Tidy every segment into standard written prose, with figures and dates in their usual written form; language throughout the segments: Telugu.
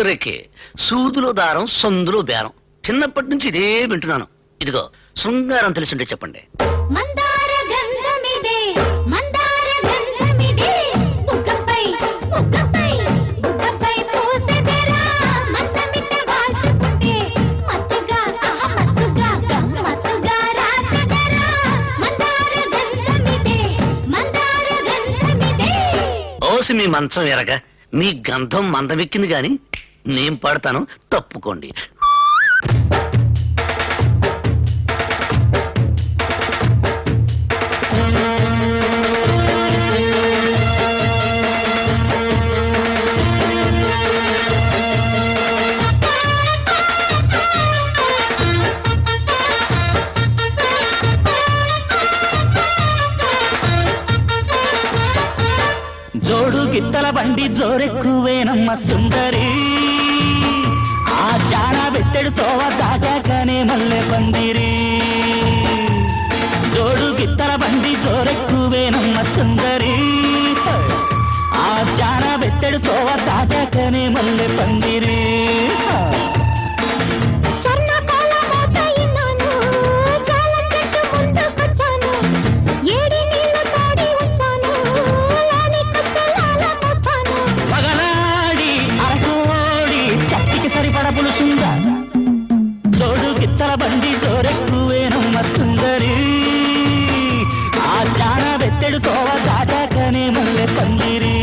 సుందరికి సూదులో దారం సందులో బేరం. చిన్నప్పటి నుంచి ఇదే వింటున్నాను. ఇదిగో శృంగారం తెలిసింటే చెప్పండి. ఓసి మీ మంచం ఎరగ, మీ గంధం మందమెక్కింది గాని నేను పాడతాను, తప్పుకోండి. జోడు గిత్తల బండి జోరెక్కువేనమ్మ సుందరి, ఆ జాన బెట్టెడు తోవ దాటాకనే మల్లె పందిరి. జోడు గిత్తల బండి జోరెక్కువేనమ్మ సుందరి, ఆ జాన బెట్టెడు తోవ దాటాకనే మల్లె పందిరి. జోడు గిత్తల బండి జోరెక్కువేనమ్మ సుందరి, ఆ జాన బెత్తెడు తోవ దాటాకనే మల్లె పందిరి.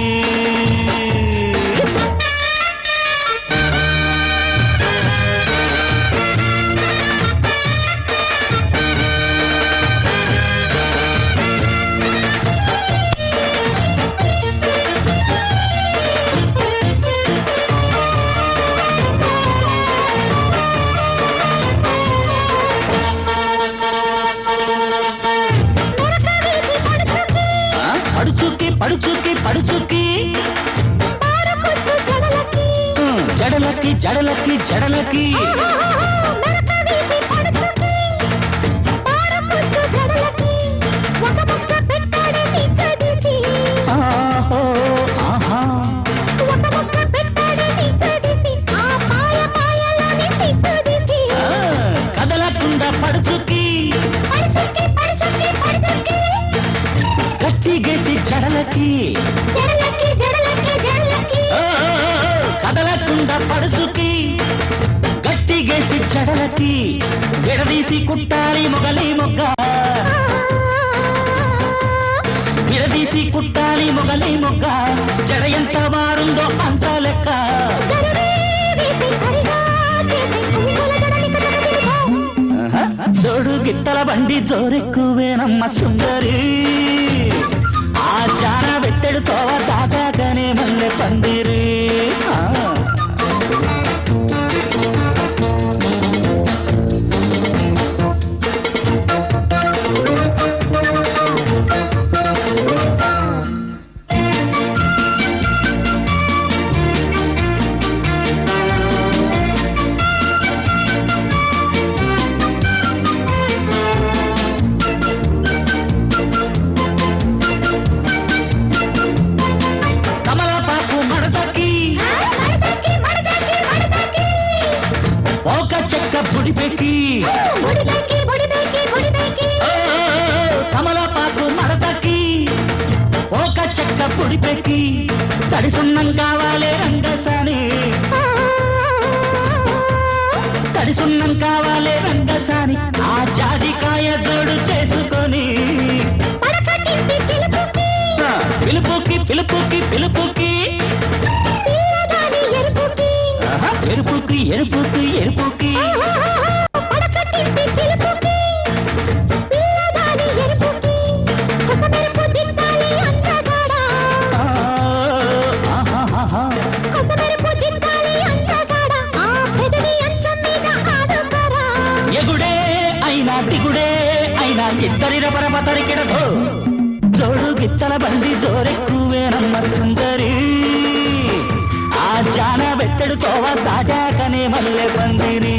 పడుచుకి పడుచుకి జడలకి జడలకి జడలకి కదలకుండా పడుచుకి గట్టిగేసి జడలకి కదలకుండా పడుచుకి గట్టిగేసి జడలకి విడదీసి కుట్టాలి మొగలి మొగ్గ, విడదీసి కుట్టాలి మొగలి మొగ్గ, జడ ఎంత మారుందో అంత లెక్క. జోడు గిత్తల బండి జోరెక్కువేనమ్మ సుందరి, ఆ జాన బెట్టెడు తోవ దాటాకనే మల్లె పందిరి. చెక్క బుడిపెక్కి కమలపాకు మడతకి ఒక చెక్క బుడిపెక్కి, తడిసున్నం కావాలే రంగసాని, తడిసున్నం కావాలే రంగసాని, ఆ జాజికాయ జోడు చేసుకొని పిలుపుకి పిలుపుకి పిలుపుకి ఎరుపుకి ఎరుపుకి ఎరుపుకి ఎగుడే అయినా దిగుడే అయినా ఇద్దరి రపరప తరికెడదు. జోడు గిత్తల బండి జోరెక్కువేనమ్మ సుందరి, ఆ జాన బెత్తెడు తోవ దాటాకనే మల్లె పందిరి.